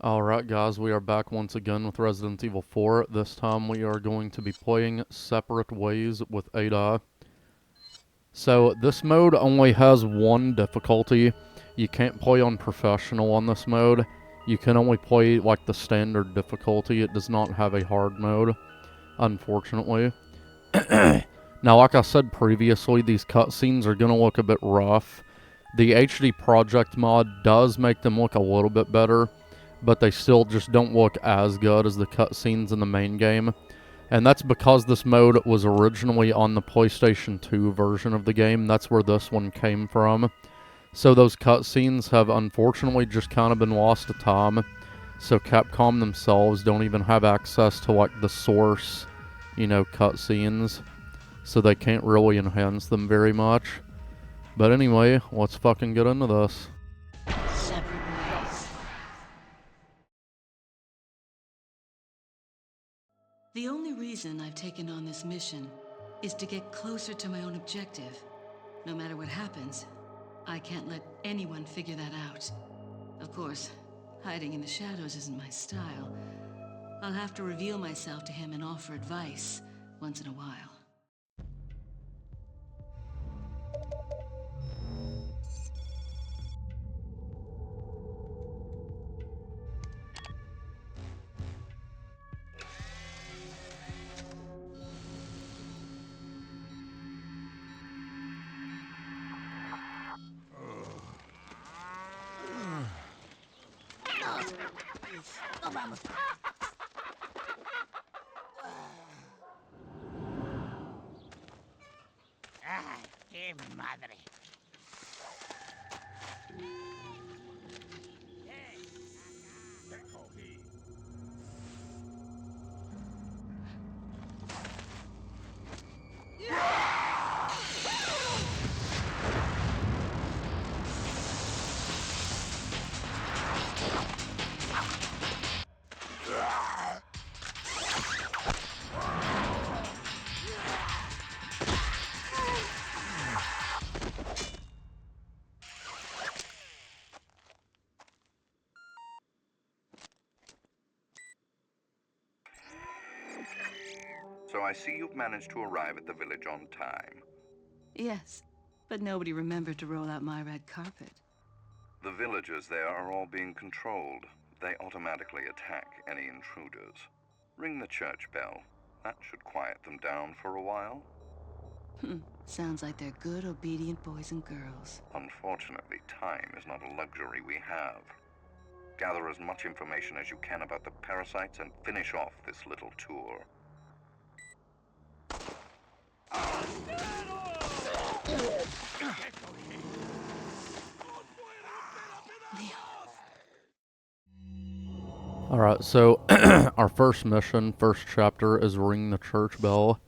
Alright guys, we are back once again with Resident Evil 4. This time we are going to be playing Separate Ways with Ada. So this mode only has one difficulty. You can't play on Professional on this mode. You can only play like the standard difficulty. It does not have a hard mode, unfortunately. Now like I said previously, these cutscenes are going to look a bit rough. The HD Project mod does make them look a little bit better, but they still just don't look as good as the cutscenes in the main game. And that's because this mode was originally on the PlayStation 2 version of the game. That's where this one came from. So those cutscenes have unfortunately just kind of been lost to time. So Capcom themselves don't even have access to like the source, cutscenes. So they can't really enhance them very much. But anyway, let's fucking get into this. The only reason I've taken on this mission is to get closer to my own objective. No matter what happens, I can't let anyone figure that out. Of course, hiding in the shadows isn't my style. I'll have to reveal myself to him and offer advice once in a while. No vamos. ¡Ay, qué madre! So I see you've managed to arrive at the village on time. Yes, but nobody remembered to roll out my red carpet. The villagers there are all being controlled. They automatically attack any intruders. Ring the church bell. That should quiet them down for a while. Sounds like they're good, obedient boys and girls. Unfortunately, time is not a luxury we have. Gather as much information as you can about the parasites and finish off this little tour. Alright, so our first mission, first chapter, is ring the church bell.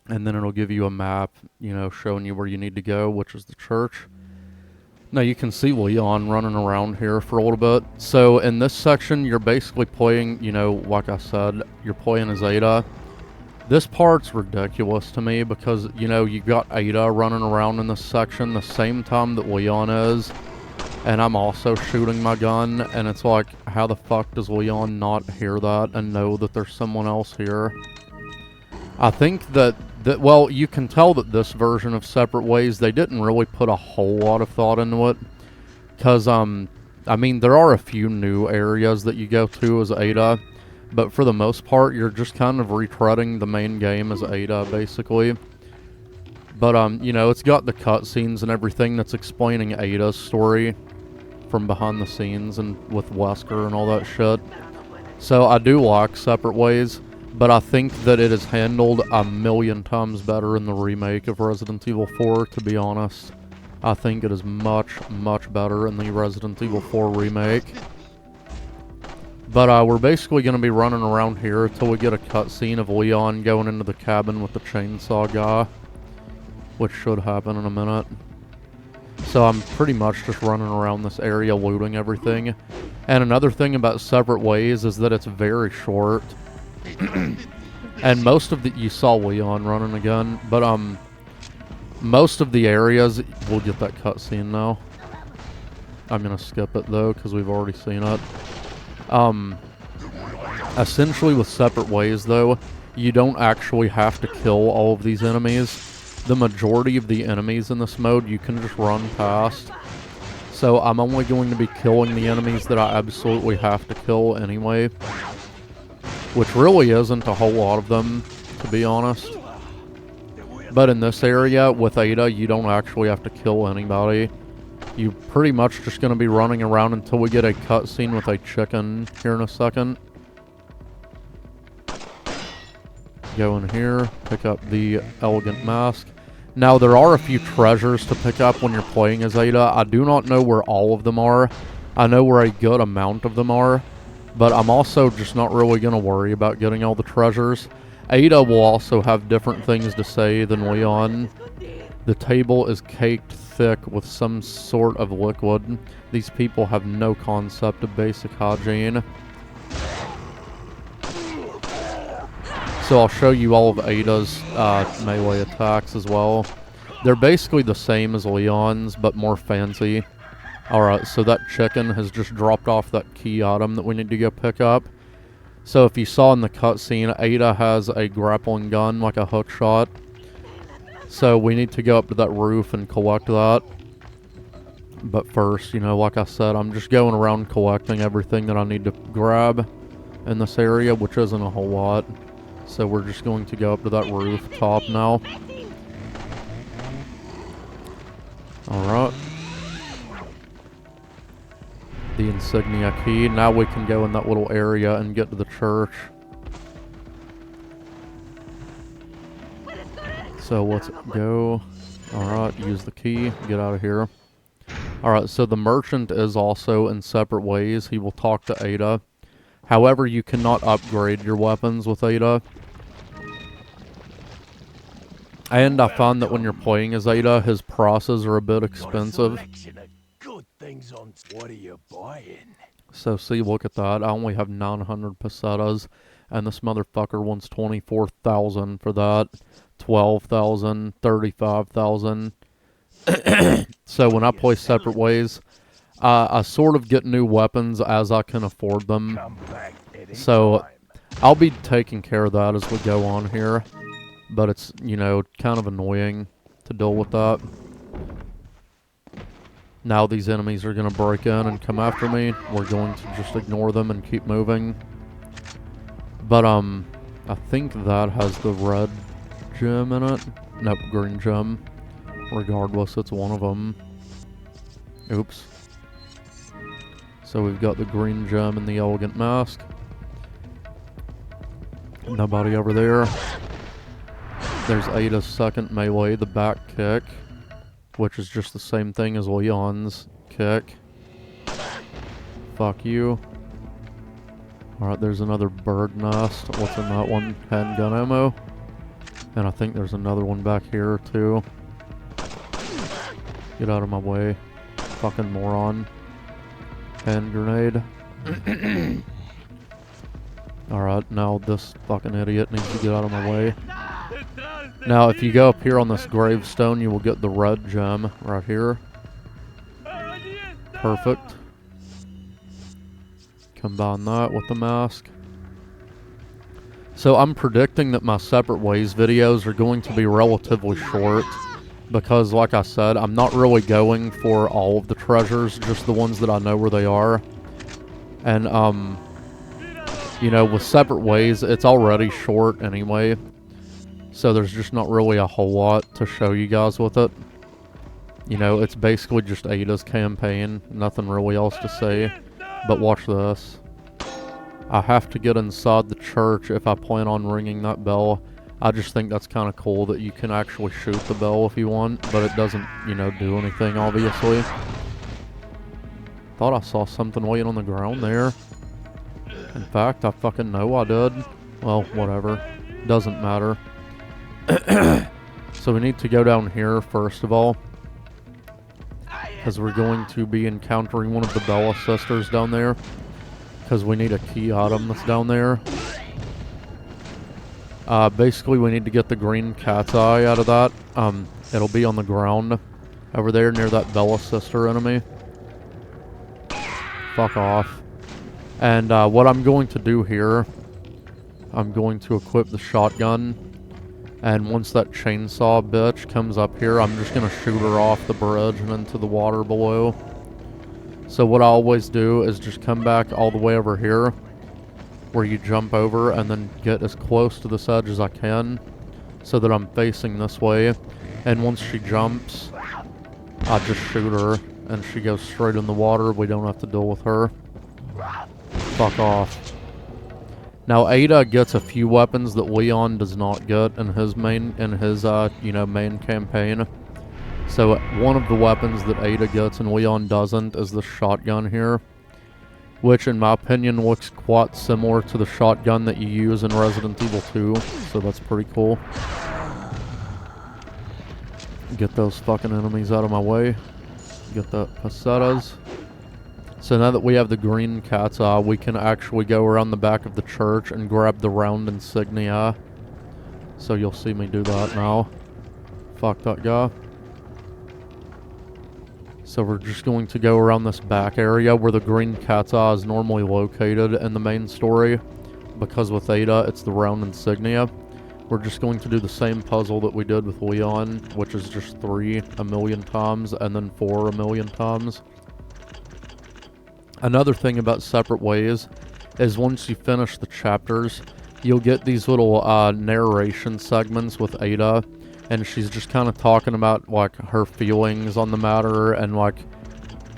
And then it'll give you a map, showing you where you need to go, which is the church. Now you can see Leon running around here for a little bit. So in this section, you're basically playing, like I said, you're playing as Ada. This part's ridiculous to me because, you got Ada running around in this section the same time that Leon is. And I'm also shooting my gun, and it's like, how the fuck does Leon not hear that and know that there's someone else here? I think that well, you can tell that this version of Separate Ways, they didn't really put a whole lot of thought into it. Because, I mean, there are a few new areas that you go to as Ada. But for the most part, you're just kind of retreading the main game as Ada, basically. But, it's got the cutscenes and everything that's explaining Ada's story from behind the scenes and with Wesker and all that shit. So I do like Separate Ways, but I think that it is handled a million times better in the remake of Resident Evil 4, to be honest. I think it is much, much better in the Resident Evil 4 remake. But we're basically going to be running around here until we get a cutscene of Leon going into the cabin with the chainsaw guy, which should happen in a minute. So I'm pretty much just running around this area looting everything. And another thing about Separate Ways is that it's very short. And most of the... You saw Leon running again, but most of the areas... We'll get that cutscene now. I'm gonna skip it though, because we've already seen it. Essentially with Separate Ways though, you don't actually have to kill all of these enemies. The majority of the enemies in this mode you can just run past. So I'm only going to be killing the enemies that I absolutely have to kill anyway. Which really isn't a whole lot of them, to be honest. But in this area, with Ada, you don't actually have to kill anybody. You're pretty much just going to be running around until we get a cutscene with a chicken here in a second. Go in here, pick up the elegant mask. Now, there are a few treasures to pick up when you're playing as Ada. I do not know where all of them are. I know where a good amount of them are. But I'm also just not really going to worry about getting all the treasures. Ada will also have different things to say than Leon. The table is caked thick with some sort of liquid. These people have no concept of basic hygiene. So I'll show you all of Ada's melee attacks as well. They're basically the same as Leon's, but more fancy. Alright, so that chicken has just dropped off that key item that we need to go pick up. So if you saw in the cutscene, Ada has a grappling gun, like a hook shot. So we need to go up to that roof and collect that. But first, you know, like I said, I'm just going around collecting everything that I need to grab in this area, which isn't a whole lot. So we're just going to go up to that rooftop now. Alright. The insignia key. Now we can go in that little area and get to the church. So let's go. Alright, use the key. Get out of here. Alright, so the merchant is also in Separate Ways. He will talk to Ada. However, you cannot upgrade your weapons with Ada. And I found that when you're playing as Ada, his process are a bit expensive. What are you buying? So see, look at that. I only have 900 pesetas, and this motherfucker wants 24,000 for that. 12,000, 35,000. So when I play Separate Ways, I sort of get new weapons as I can afford them. So I'll be taking care of that as we go on here. But it's, you know, kind of annoying to deal with that. Now these enemies are going to break in and come after me. We're going to just ignore them and keep moving. But, I think that has the red gem in it. Nope, green gem. Regardless, it's one of them. Oops. So we've got the green gem and the elegant mask. Nobody over there. There's Ada's second melee, the back kick. Which is just the same thing as Leon's kick. Fuck you. Alright, there's another bird nest. What's in that one? Handgun ammo. And I think there's another one back here, too. Get out of my way. Fucking moron. Hand grenade. Alright, now this fucking idiot needs to get out of my way. Now, if you go up here on this gravestone, you will get the red gem right here. Perfect. Combine that with the mask. So I'm predicting that my Separate Ways videos are going to be relatively short. Because, like I said, I'm not really going for all of the treasures, just the ones that I know where they are. And, you know, with Separate Ways, it's already short anyway. So there's just not really a whole lot to show you guys with it. You know, it's basically just Ada's campaign. Nothing really else to say. But watch this. I have to get inside the church if I plan on ringing that bell. I just think that's kind of cool that you can actually shoot the bell if you want. But it doesn't, you know, do anything, obviously. Thought I saw something laying on the ground there. In fact, I fucking know I did. Well, whatever. Doesn't matter. So we need to go down here first of all, because we're going to be encountering one of the Bella sisters down there, because we need a key item that's down there. Basically we need to get the green cat's eye out of that. It'll be on the ground over there near that Bella sister enemy. fuck off. And what I'm going to do here, I'm going to equip the shotgun. And once that chainsaw bitch comes up here, I'm just going to shoot her off the bridge and into the water below. So what I always do is just come back all the way over here, where you jump over and then get as close to this edge as I can, so that I'm facing this way. And once she jumps, I just shoot her, and she goes straight in the water. We don't have to deal with her. Fuck off. Now Ada gets a few weapons that Leon does not get in his main campaign. So one of the weapons that Ada gets and Leon doesn't is the shotgun here, which in my opinion looks quite similar to the shotgun that you use in Resident Evil 2, so that's pretty cool. Get those fucking enemies out of my way. Get the pesetas. So now that we have the green cat's eye, we can actually go around the back of the church and grab the round insignia. So you'll see me do that now. Fuck that guy. So we're just going to go around this back area where the green cat's eye is normally located in the main story. Because with Ada, it's the round insignia. We're just going to do the same puzzle that we did with Leon, which is just 3 a million times, and then 4 a million times. Another thing about Separate Ways is once you finish the chapters, you'll get these little narration segments with Ada, and she's just kind of talking about like her feelings on the matter and like,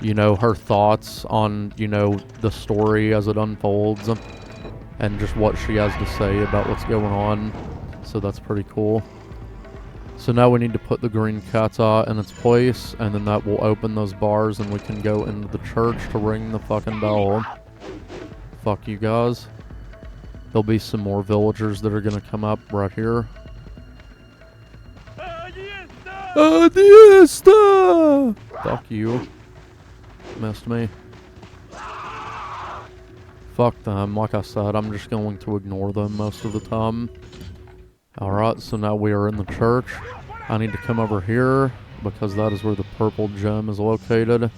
you know, her thoughts on, you know, the story as it unfolds and just what she has to say about what's going on. So that's pretty cool. So now we need to put the green cat's eye in its place, and then that will open those bars and we can go into the church to ring the fucking bell. Fuck you guys. There'll be some more villagers that are gonna come up right here. Adiesta! Fuck you. Missed me. Fuck them. Like I said, I'm just going to ignore them most of the time. Alright, so now we are in the church. I need to come over here because that is where the purple gem is located.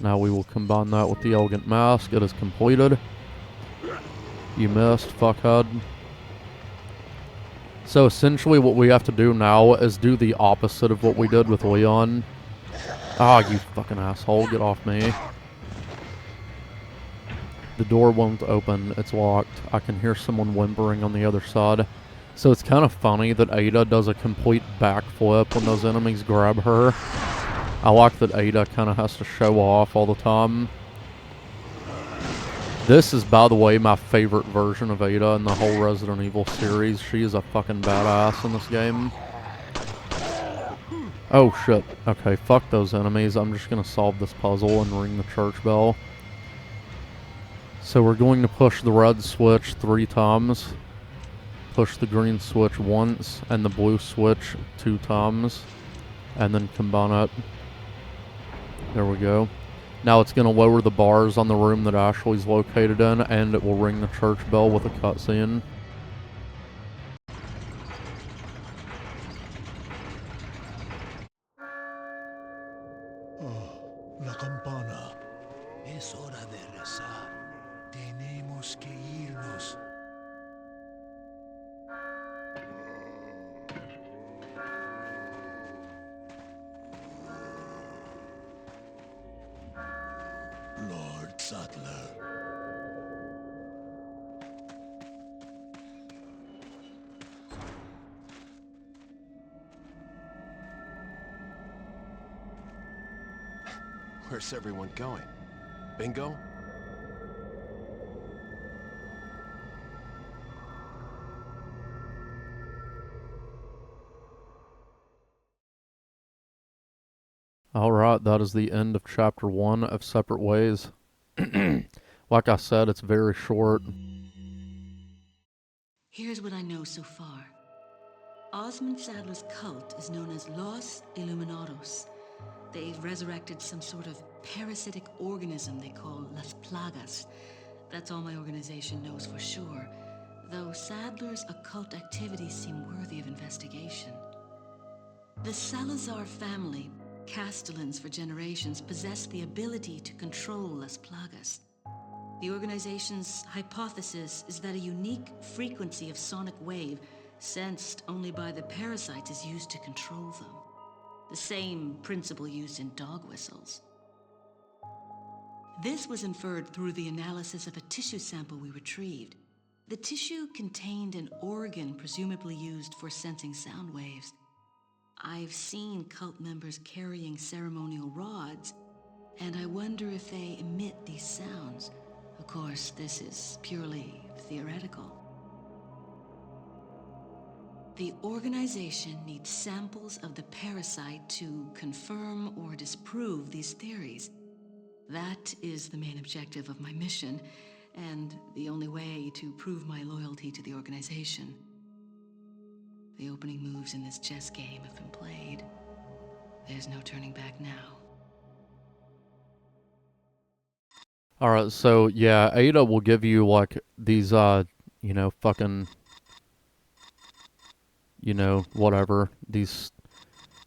Now we will combine that with the elegant mask. It is completed. You missed, fuckhead. So essentially what we have to do now is do the opposite of what we did with Leon. Ah, you fucking asshole, get off me. The door won't open, it's locked. I can hear someone whimpering on the other side. So it's kind of funny that Ada does a complete backflip when those enemies grab her. I like that Ada kind of has to show off all the time. This is, by the way, my favorite version of Ada in the whole Resident Evil series. She is a fucking badass in this game. Oh shit. Okay, fuck those enemies. I'm just gonna solve this puzzle and ring the church bell. So we're going to push the red switch 3 times. Push the green switch once, and the blue switch 2 times, and then combine it. There we go. Now it's going to lower the bars on the room that Ashley's located in, and it will ring the church bell with a cutscene. Oh, la campana. Es hora de rezar. Tenemos que irnos. Lord Sattler. Where's everyone going? Bingo? Alright, that is the end of Chapter 1 of Separate Ways. Like I said, it's very short. Here's what I know so far. Osmond Sadler's cult is known as Los Illuminados. They've resurrected some sort of parasitic organism they call Las Plagas. That's all my organization knows for sure, though Sadler's occult activities seem worthy of investigation. The Salazar family Castellans for generations possessed the ability to control Las Plagas. The organization's hypothesis is that a unique frequency of sonic wave, sensed only by the parasites, is used to control them. The same principle used in dog whistles. This was inferred through the analysis of a tissue sample we retrieved. The tissue contained an organ presumably used for sensing sound waves. I've seen cult members carrying ceremonial rods, and I wonder if they emit these sounds. Of course, this is purely theoretical. The organization needs samples of the parasite to confirm or disprove these theories. That is the main objective of my mission, and the only way to prove my loyalty to the organization. The opening moves in this chess game have been played. There's no turning back now. Alright, so yeah, Ada will give you like these, you know, fucking, you know, whatever. These,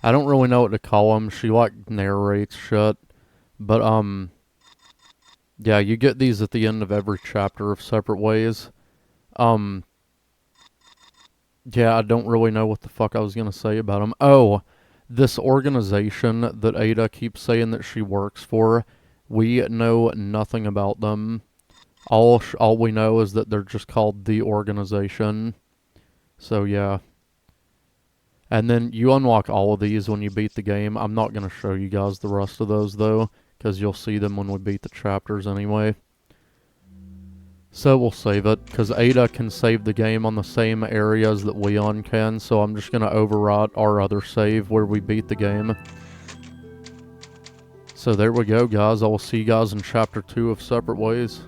I don't really know what to call them. She like narrates shit. But, yeah, you get these at the end of every chapter of Separate Ways. Yeah, I don't really know what the fuck I was gonna say about them. Oh, this organization that Ada keeps saying that she works for, we know nothing about them. All we know is that they're just called the organization. So, yeah. And then you unlock all of these when you beat the game. I'm not gonna show you guys the rest of those, though, because you'll see them when we beat the chapters anyway. So we'll save it, because Ada can save the game on the same areas that Leon can, so I'm just going to overwrite our other save where we beat the game. So there we go, guys. I will see you guys in Chapter 2 of Separate Ways.